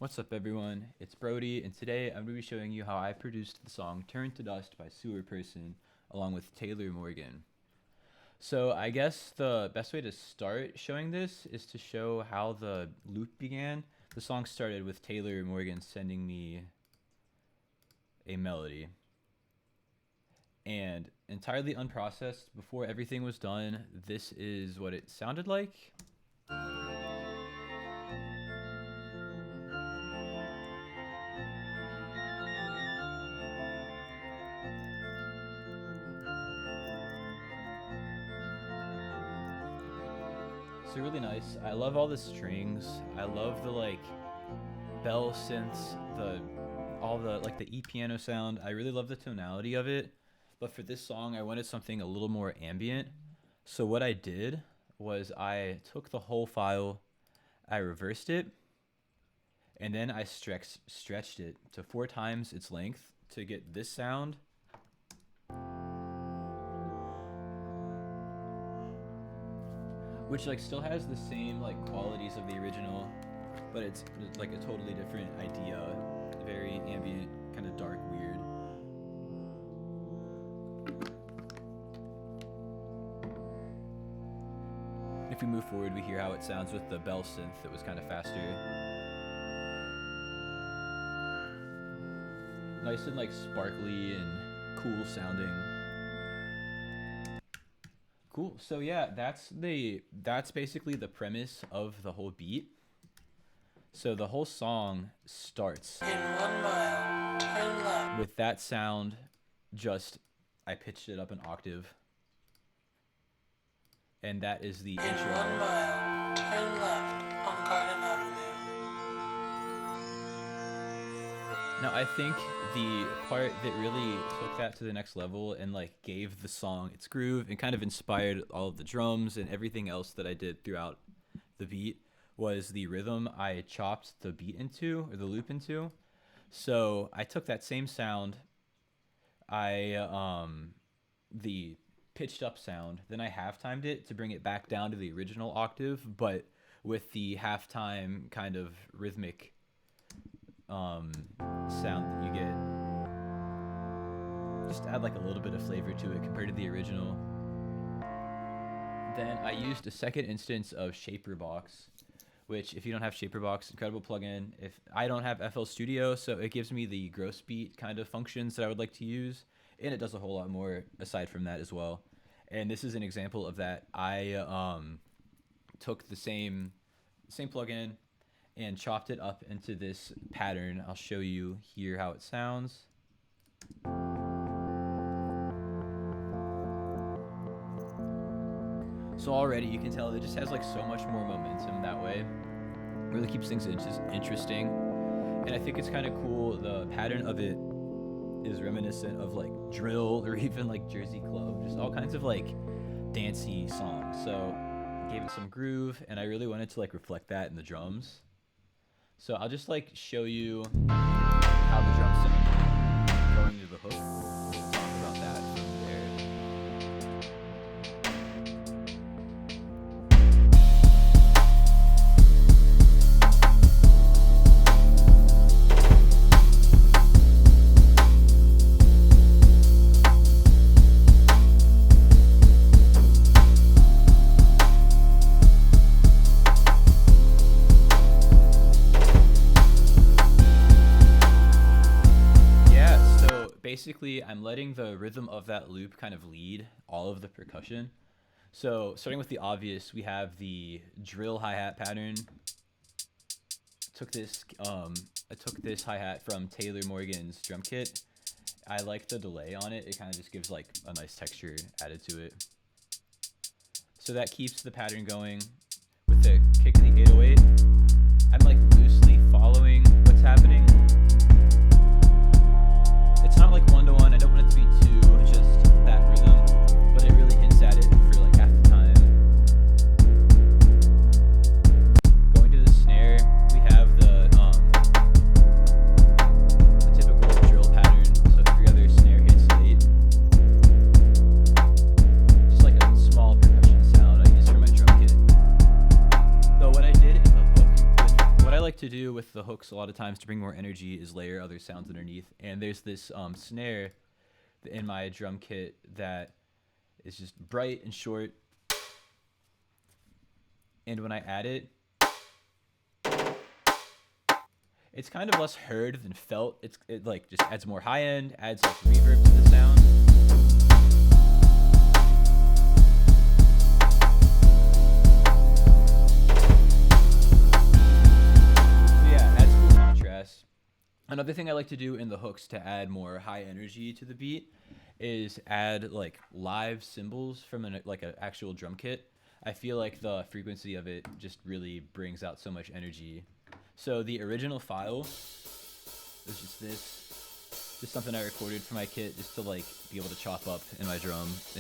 What's up, everyone? It's Brody, and today I'm going to be showing you how I produced the song Turn to Dust by SEWERPERSON along with Taylor Morgan. So I guess the best way to start showing this is to show how the loop began. The song started with Taylor Morgan sending me a melody. And entirely unprocessed, before everything was done, this is what it sounded like. So really nice. I love all the strings. I love the bell synths, the e-piano sound. I really love the tonality of it. But for this song, I wanted something a little more ambient. So what I did was I took the whole file, I reversed it, and then I stretched it to 4 times its length to get this sound. Which still has the same qualities of the original, but it's a totally different idea. Very ambient, kind of dark, weird. If we move forward, we hear how it sounds with the bell synth that was kind of faster. Nice and sparkly and cool sounding. Cool. So yeah, that's basically the premise of the whole beat. So the whole song starts In 1 mile, turn left. with that sound. I pitched it up an octave, and that is the In intro. 1 mile, turn left on Garden Avenue. Now I think the part that really took that to the next level and gave the song its groove and kind of inspired all of the drums and everything else that I did throughout the beat was the rhythm I chopped the beat into, or the loop into. So I took that same sound, the pitched up sound, then I half-timed it to bring it back down to the original octave, but with the halftime kind of rhythmic sound that you get. Just add a little bit of flavor to it compared to the original. Then I used a second instance of Shaperbox, which if you don't have Shaperbox, incredible plugin. If I don't have FL Studio, so it gives me the gross beat kind of functions that I would like to use, and it does a whole lot more aside from that as well. And this is an example of that. I took the same plugin and chopped it up into this pattern. I'll show you here how it sounds. So already you can tell it just has so much more momentum that way. Really keeps things interesting. And I think it's kind of cool. The pattern of it is reminiscent of drill or even Jersey Club, just all kinds of dancey songs. So gave it some groove, and I really wanted to reflect that in the drums. So I'll just show you how the drums sound going to the hook. We'll talk about that from there. Basically, I'm letting the rhythm of that loop kind of lead all of the percussion. So starting with the obvious, we have the drill hi-hat pattern. I took this hi-hat from Taylor Morgan's drum kit. I like the delay on it. It kind of just gives a nice texture added to it. So that keeps the pattern going with the kick in the 808. I'm loosely following what's happening. It's not one-to-one. I don't want it to be too just that rhythm, but it really hints at it for half the time. Going to the snare, we have the typical drill pattern. So every other snare hits late. Just a small percussion sound I use for my drum kit. Though what I did in the hook, what I like to do with the hooks a lot of times to bring more energy is layer other sounds underneath. And there's this snare in my drum kit that is just bright and short. And when I add it, it's kind of less heard than felt. It like just adds more high end, adds like reverb to the sound. So yeah, adds cool contrast. Another thing I like to do in the hooks to add more high energy to the beat is add like live cymbals from an actual drum kit. I feel like the frequency of it just really brings out so much energy. So the original file is just something I recorded for my kit just to like be able to chop up in my drums.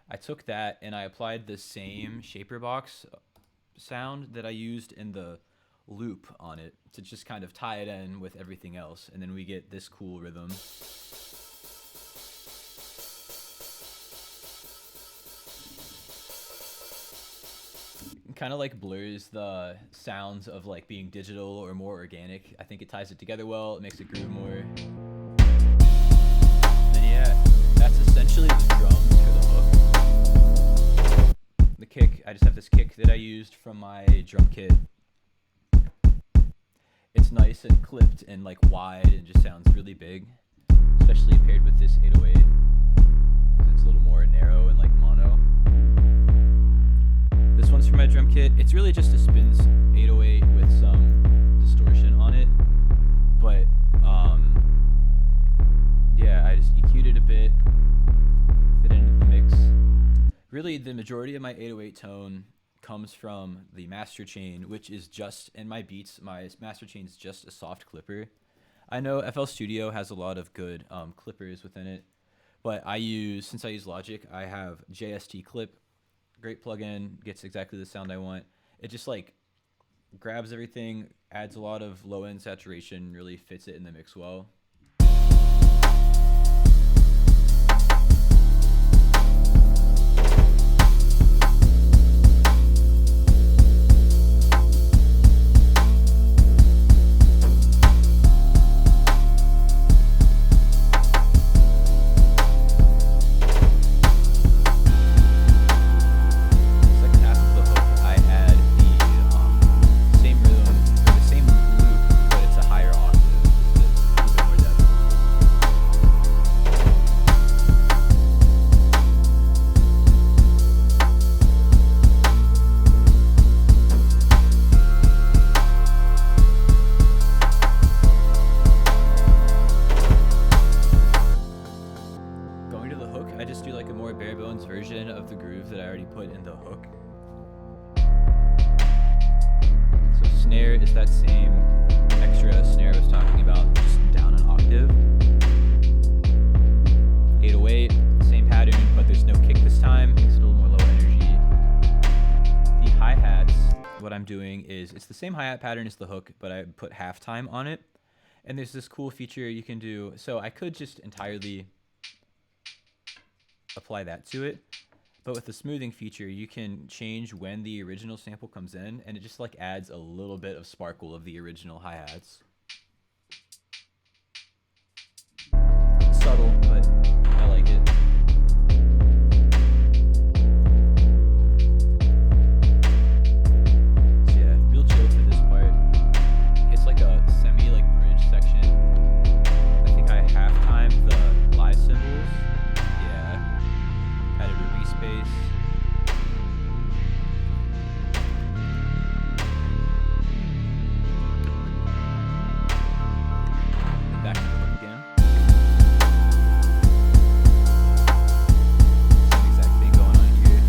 I took that and I applied the same shaper box sound that I used in the loop on it to just kind of tie it in with everything else, and then we get this cool rhythm. Kind of like blurs the sounds of like being digital or more organic. I think it ties it together well. It makes it groove more. And then yeah, that's essentially the drums for the hook. The kick, I just have this kick that I used from my drum kit. It's nice and clipped and like wide and just sounds really big, especially paired with this 808 because it's a little more narrow and like mono. This one's for my drum kit. It's really just a Spins 808 with some distortion on it, but yeah, I just EQ'd it a bit, fit it into the mix. Really, the majority of my 808 tone comes from the master chain, which is just in my beats. My master chain is just a soft clipper. I know FL Studio has a lot of good clippers within it, but since I use Logic, I have JST Clip. Great plugin, gets exactly the sound I want. It just like grabs everything, adds a lot of low end saturation, really fits it in the mix well. Version of the groove that I already put in the hook. So snare is that same extra snare I was talking about, just down an octave. 808, same pattern, but there's no kick this time, makes it a little more low energy. The hi-hats, what I'm doing is, it's the same hi-hat pattern as the hook, but I put halftime on it. And there's this cool feature you can do, so I could just entirely apply that to it, but with the smoothing feature you can change when the original sample comes in, and it just like adds a little bit of sparkle of the original hi-hats. Subtle, but I like it. So yeah, real chill for this part. It's like a semi like bridge section. I think I halftime the live cymbals. Added a respace. And back to the hook again. Same exact thing going on here.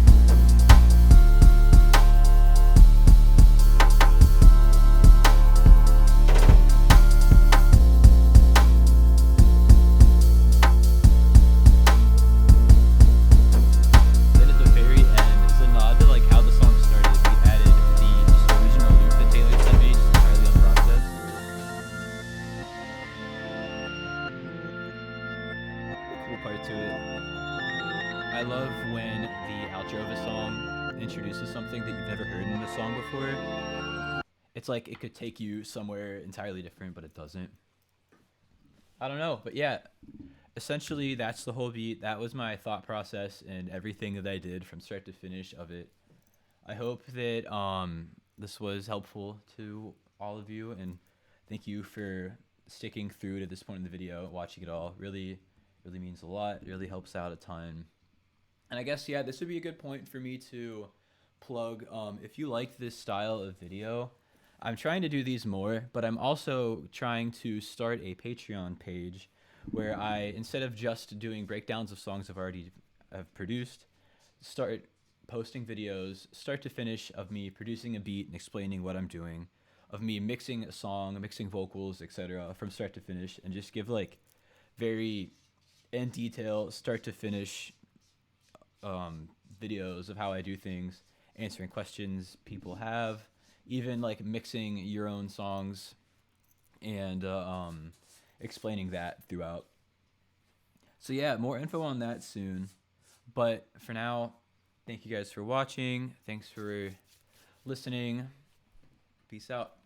Part to it. I love when the outro of a song introduces something that you've never heard in the song before. It's like it could take you somewhere entirely different, but it doesn't. I don't know, but yeah, essentially that's the whole beat. That was my thought process and everything that I did from start to finish of it. I hope that this was helpful to all of you, and thank you for sticking through to this point in the video, watching it all. Really, really means a lot. It really helps out a ton. And I guess, yeah, this would be a good point for me to plug. If you like this style of video, I'm trying to do these more, but I'm also trying to start a Patreon page where I, instead of just doing breakdowns of songs I've produced, start posting videos start to finish of me producing a beat and explaining what I'm doing, of me mixing a song, mixing vocals, etc. from start to finish, and just give like very in detail start to finish videos of how I do things, answering questions people have, even like mixing your own songs and explaining that throughout. So yeah, more info on that soon. But for now, thank you guys for watching. Thanks for listening. Peace out.